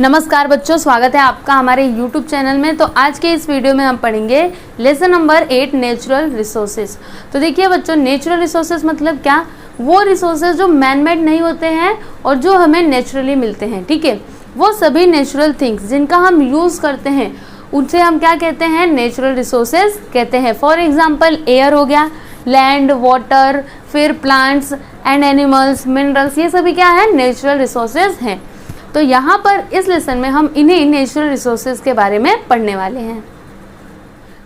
नमस्कार बच्चों, स्वागत है आपका हमारे YouTube चैनल में। तो आज के इस वीडियो में हम पढ़ेंगे लेसन नंबर 8 नेचुरल रिसोर्सेज। तो देखिए बच्चों, नेचुरल रिसोर्सेज मतलब क्या? वो रिसोर्सेज जो मैन मेड नहीं होते हैं और जो हमें नेचुरली मिलते हैं, ठीक है। वो सभी नेचुरल थिंग्स जिनका हम यूज़ करते हैं उनसे हम क्या कहते हैं? नेचुरल रिसोर्सेज कहते हैं। फॉर एग्जाम्पल एयर हो गया, लैंड, वाटर, फिर प्लांट्स एंड एनिमल्स, मिनरल्स, ये सभी क्या है? नेचुरल रिसोर्सेज हैं। तो यहाँ पर इस लेसन में हम इन्हीं नेचुरल रिसोर्सेज के बारे में पढ़ने वाले हैं।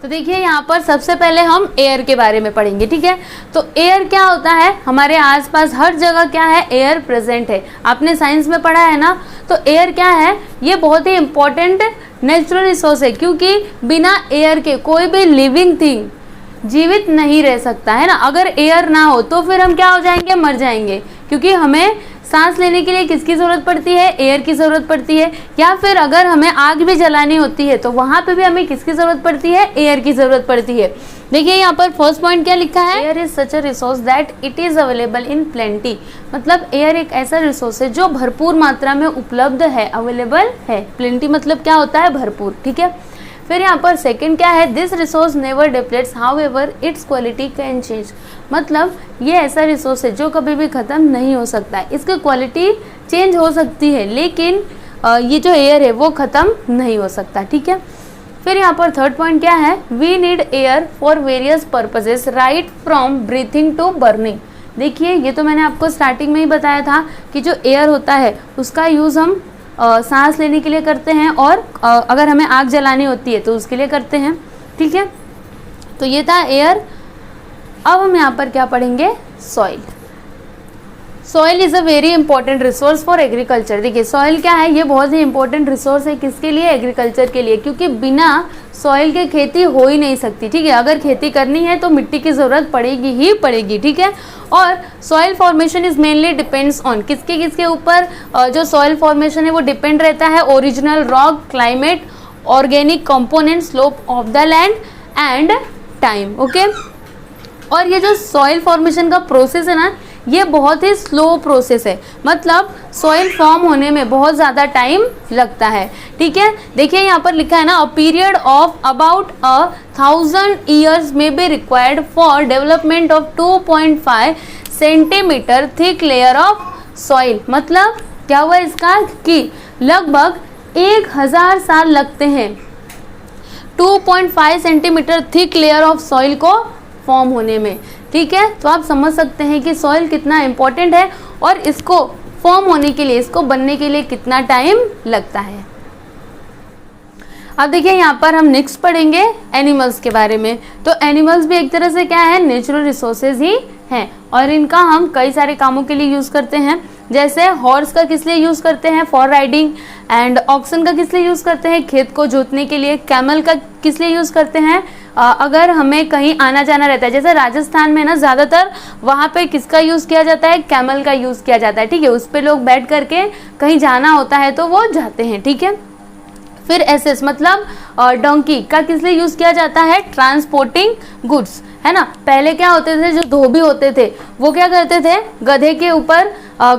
तो देखिए यहाँ पर सबसे पहले हम एयर के बारे में पढ़ेंगे, ठीक है। तो एयर क्या होता है? हमारे आसपास हर जगह क्या है? एयर प्रेजेंट है। आपने साइंस में पढ़ा है ना। तो एयर क्या है? ये बहुत ही इंपॉर्टेंट नेचुरल रिसोर्स है, क्योंकि बिना एयर के कोई भी लिविंग थिंग जीवित नहीं रह सकता है ना। अगर एयर ना हो तो फिर हम क्या हो जाएंगे? मर जाएंगे, क्योंकि हमें सांस लेने के लिए किसकी ज़रूरत पड़ती है? एयर की ज़रूरत पड़ती है। या फिर अगर हमें आग भी जलानी होती है तो वहाँ पे भी हमें किसकी ज़रूरत पड़ती है? एयर की ज़रूरत पड़ती है। देखिए यहाँ पर फर्स्ट पॉइंट क्या लिखा है? Air is such a resource that it is available in plenty. मतलब एयर एक ऐसा रिसोर्स है जो भरपूर मात्रा में उपलब्ध है, अवेलेबल है। प्लेंटी मतलब क्या होता है? भरपूर, ठीक है। फिर यहाँ पर सेकंड क्या है? This resource never depletes, however its quality can change. मतलब ये ऐसा रिसोर्स है जो कभी भी ख़त्म नहीं हो सकता है। इसकी क्वालिटी चेंज हो सकती है, लेकिन ये जो एयर है वो ख़त्म नहीं हो सकता, ठीक है। फिर यहाँ पर थर्ड पॉइंट क्या है? We need air for various purposes, right from breathing to burning. देखिए ये तो मैंने आपको स्टार्टिंग में ही बताया था कि जो एयर होता है उसका यूज़ हम सांस लेने के लिए करते हैं, और अगर हमें आग जलानी होती है तो उसके लिए करते हैं, ठीक है। तो ये था एयर। अब हम यहाँ पर क्या पढ़ेंगे? Soil. Soil is a very important resource for agriculture. देखिए सॉइल क्या है? ये बहुत ही इंपॉर्टेंट रिसोर्स है। किसके लिए? एग्रीकल्चर के लिए, क्योंकि बिना सॉइल के खेती हो ही नहीं सकती, ठीक है। अगर खेती करनी है तो मिट्टी की ज़रूरत पड़ेगी ही पड़ेगी, ठीक है। और soil formation is mainly depends on, किसके ऊपर जो सॉइल फॉर्मेशन है वो डिपेंड रहता है? Original rock, climate, organic component, slope of the land and time, okay. और ये जो सॉइल फॉर्मेशन का प्रोसेस है ना, ये बहुत ही स्लो प्रोसेस है। मतलब सॉइल फॉर्म होने में बहुत ज़्यादा टाइम लगता है, ठीक है। देखिए यहाँ पर लिखा है ना, a period of about 1000 years में be required for development of 2.5 centimetre thick layer of soil. मतलब क्या हुआ इसका? कि लगभग 1000 साल लगते हैं 2.5 centimetre thick layer of soil को फॉर्म होने में, ठीक है। तो आप समझ सकते हैं कि सॉइल कितना इम्पोर्टेंट है और इसको फॉर्म होने के लिए, इसको बनने के लिए कितना टाइम लगता है। अब देखिए यहाँ पर हम नेक्स्ट पढ़ेंगे एनिमल्स के बारे में। तो एनिमल्स भी एक तरह से क्या है? नेचुरल रिसोर्सेज ही हैं, और इनका हम कई सारे कामों के लिए यूज़ करते हैं। जैसे हॉर्स का किस लिए यूज़ करते हैं? For riding. एंड ऑक्सन का किस लिए यूज़ करते हैं? खेत को जोतने के लिए। कैमल का किस लिए यूज़ करते हैं? अगर हमें कहीं आना जाना रहता है, जैसे राजस्थान में ना ज़्यादातर वहाँ पे किसका यूज़ किया जाता है? कैमल का यूज़ किया जाता है, ठीक है। उस पर लोग बैठ करके कहीं जाना होता है तो वो जाते हैं, ठीक है। फिर एसेस मतलब डोंकी का किस लिए यूज़ किया जाता है? ट्रांसपोर्टिंग गुड्स, है ना। पहले क्या होते थे? जो धोबी होते थे वो क्या करते थे? गधे के ऊपर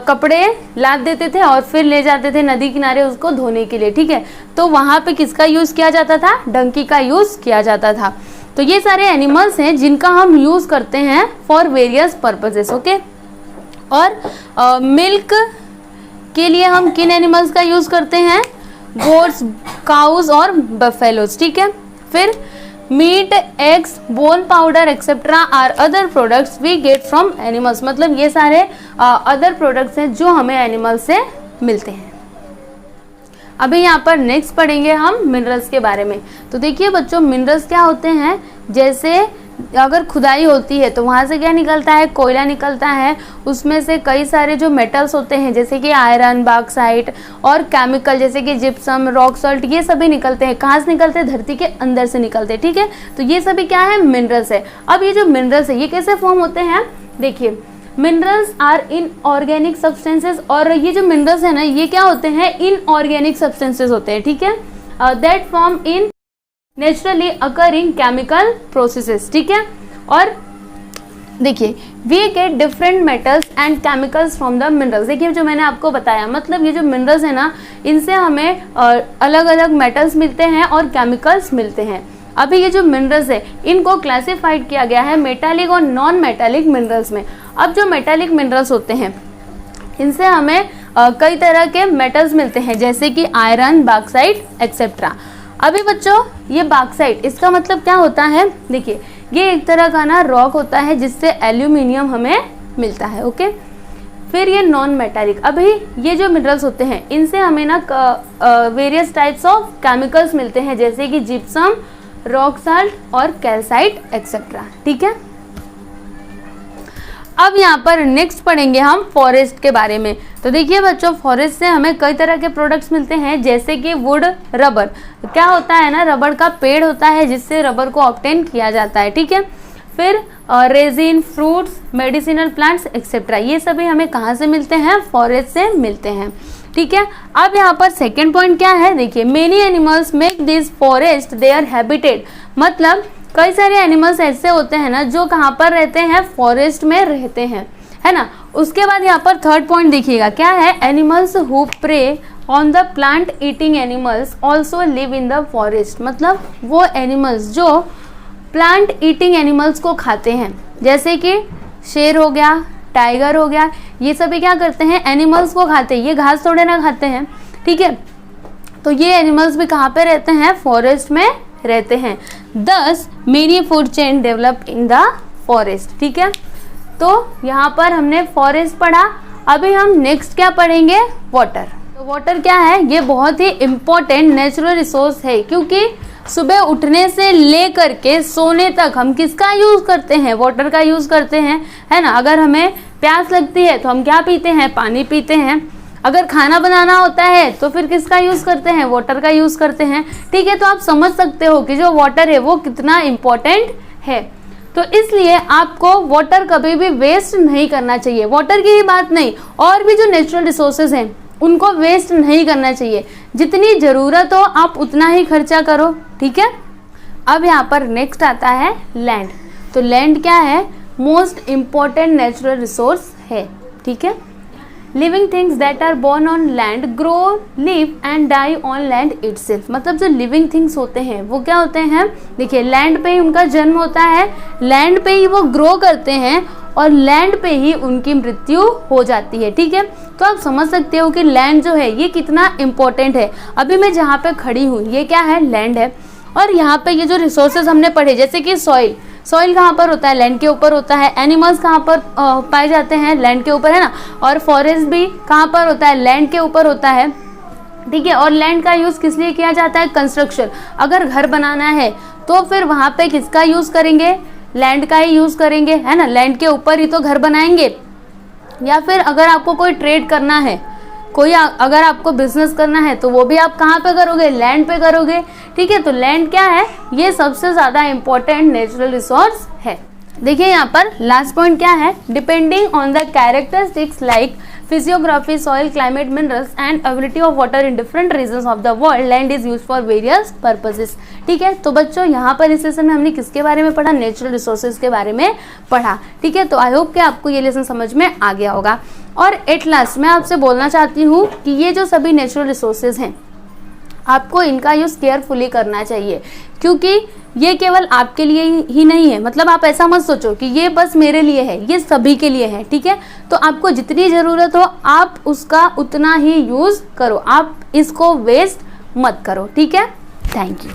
कपड़े लाद देते थे और फिर ले जाते थे नदी किनारे उसको धोने के लिए, ठीक है। तो वहाँ पे किसका यूज़ किया जाता था? डंकी का यूज़ किया जाता था। तो ये सारे एनिमल्स हैं जिनका हम यूज़ करते हैं फॉर वेरियस पर्पजेस, ओके। और मिल्क के लिए हम किन एनिमल्स का यूज़ करते हैं? गोट्स, काउज और बफेलोज, ठीक है। फिर meat, eggs, bone powder etcetera are other products we get from animals. मतलब ये सारे अदर प्रोडक्ट्स हैं जो हमें एनिमल से मिलते हैं। अभी यहाँ पर नेक्स्ट पढ़ेंगे हम मिनरल्स के बारे में। तो देखिए बच्चों, मिनरल्स क्या होते हैं? जैसे अगर खुदाई होती है तो वहाँ से क्या निकलता है? कोयला निकलता है। उसमें से कई सारे जो मेटल्स होते हैं जैसे कि आयरन, बॉक्साइट, और केमिकल जैसे कि जिप्सम, रॉक सॉल्ट, ये सभी निकलते हैं। कहाँ से निकलते हैं? धरती के अंदर से निकलते हैं, ठीक है। तो ये सभी क्या है? मिनरल्स है। अब ये जो मिनरल्स है ये कैसे फॉर्म होते हैं? देखिए minerals are inorganic substances, और ये जो मिनरल्स है ना ये क्या होते हैं? इन ऑर्गेनिक सब्सटेंसेस होते हैं, ठीक है। That form in naturally occurring chemical processes, ठीक है। और देखिए we get different metals and chemicals from the minerals. देखिए जो मैंने आपको बताया, मतलब ये जो मिनरल्स है ना, इनसे हमें अलग अलग मेटल्स मिलते हैं और केमिकल्स मिलते हैं। अभी ये जो मिनरल्स है इनको क्लासिफाइड किया गया है मेटालिक और नॉन मेटालिक मिनरल्स में। अब जो मेटालिक मिनरल्स होते हैं इनसे हमें कई तरह के मेटल्स मिलते हैं, जैसे कि आयरन, बॉक्साइट एक्सेट्रा। अभी बच्चों ये बॉक्साइट, इसका मतलब क्या होता है, देखिए ये एक तरह का ना रॉक होता है जिससे एल्यूमिनियम हमें मिलता है। ओके, फिर ये नॉन मेटालिक, अभी ये जो मिनरल्स होते हैं इनसे हमें ना वेरियस टाइप्स ऑफ केमिकल्स मिलते हैं, जैसे कि जिप्सम, रॉक साल्ट और कैल्साइट एक्सेट्रा। ठीक है, अब यहाँ पर नेक्स्ट पढ़ेंगे हम फॉरेस्ट के बारे में। तो देखिए बच्चों, फॉरेस्ट से हमें कई तरह के प्रोडक्ट्स मिलते हैं, जैसे कि वुड, रबर। क्या होता है ना, रबर का पेड़ होता है जिससे रबर को ऑब्टेन किया जाता है। ठीक है, फिर resin, fruits, medicinal plants etcetera, ये सभी हमें कहाँ से मिलते हैं, फॉरेस्ट से मिलते हैं। ठीक है, अब यहाँ पर सेकेंड पॉइंट क्या है, देखिए many animals make this forest their habitat. मतलब कई सारे एनिमल्स ऐसे होते हैं ना जो कहाँ पर रहते हैं, फॉरेस्ट में रहते हैं, है ना। उसके बाद यहाँ पर थर्ड पॉइंट देखिएगा क्या है, animals who prey on the plant eating animals also live in the forest. मतलब वो एनिमल्स जो प्लांट ईटिंग एनिमल्स को खाते हैं, जैसे कि शेर हो गया, टाइगर हो गया, ये सभी क्या करते हैं, एनिमल्स को खाते हैं, ये घास थोड़े ना खाते हैं। ठीक है, तो ये एनिमल्स भी कहाँ पे रहते हैं, फॉरेस्ट में रहते हैं। दस many food chain develop in the forest. ठीक है, तो यहाँ पर हमने फॉरेस्ट पढ़ा। अभी हम नेक्स्ट क्या पढ़ेंगे, वाटर। तो वाटर क्या है, ये बहुत ही इम्पोर्टेंट नेचुरल रिसोर्स है, क्योंकि सुबह उठने से लेकर के सोने तक हम किसका यूज करते हैं, वाटर का यूज करते हैं, है ना। अगर हमें प्यास लगती है तो हम क्या पीते हैं, पानी पीते हैं। अगर खाना बनाना होता है तो फिर किसका यूज करते हैं, वाटर का यूज करते हैं। ठीक है, तो आप समझ सकते हो कि जो वाटर है वो कितना इम्पोर्टेंट है। तो इसलिए आपको वाटर कभी भी वेस्ट नहीं करना चाहिए। वाटर की ही बात नहीं, और भी जो नेचुरल रिसोर्सेज हैं उनको वेस्ट नहीं करना चाहिए। जितनी ज़रूरत हो आप उतना ही खर्चा करो। ठीक है, अब यहाँ पर नेक्स्ट आता है लैंड। तो लैंड क्या है, मोस्ट इम्पॉर्टेंट नेचुरल रिसोर्स है। ठीक है, living things that are born on land grow, live and die on land itself. मतलब जो लिविंग थिंग्स होते हैं वो क्या होते हैं, देखिए लैंड पे ही उनका जन्म होता है, लैंड पे ही वो ग्रो करते हैं और लैंड पे ही उनकी मृत्यु हो जाती है। ठीक है, तो आप समझ सकते हो कि लैंड जो है ये कितना इम्पोर्टेंट है। अभी मैं जहाँ पे खड़ी हूँ ये क्या है, लैंड है। और यहाँ पे ये जो रिसोर्सेज हमने पढ़े, जैसे कि सॉइल, सॉइल कहाँ पर होता है, लैंड के ऊपर होता है। एनिमल्स कहाँ पर पाए जाते हैं, लैंड के ऊपर, है ना। और फॉरेस्ट भी कहाँ पर होता है, लैंड के ऊपर होता है। ठीक है, और लैंड का यूज़ किस लिए किया जाता है, कंस्ट्रक्शन। अगर घर बनाना है तो फिर वहाँ पे किसका यूज़ करेंगे, लैंड का ही यूज़ करेंगे, है ना। लैंड के ऊपर ही तो घर बनाएंगे। या फिर अगर आपको कोई ट्रेड करना है, कोई अगर आपको बिजनेस करना है तो वो भी आप कहाँ पे करोगे, लैंड पे करोगे। ठीक है, तो लैंड क्या है, ये सबसे ज़्यादा इम्पोर्टेंट नेचुरल रिसोर्स है। देखिए यहाँ पर लास्ट पॉइंट क्या है, depending on the characteristics like physiography, soil, climate, minerals and ability of water in different regions of the world, land is used for various purposes. ठीक है, तो बच्चों यहाँ पर इस लेसन में हमने किसके बारे में पढ़ा, नेचुरल रिसोर्सेज के बारे में पढ़ा। ठीक है, तो आई होप कि आपको ये लेसन समझ में आ गया होगा। और एट लास्ट मैं आपसे बोलना चाहती हूँ कि ये जो सभी नेचुरल रिसोर्सेज हैं आपको इनका यूज़ केयरफुली करना चाहिए, क्योंकि ये केवल आपके लिए ही नहीं है। मतलब आप ऐसा मत सोचो कि ये बस मेरे लिए है, ये सभी के लिए है। ठीक है, तो आपको जितनी ज़रूरत हो आप उसका उतना ही यूज़ करो, आप इसको वेस्ट मत करो। ठीक है, थैंक यू।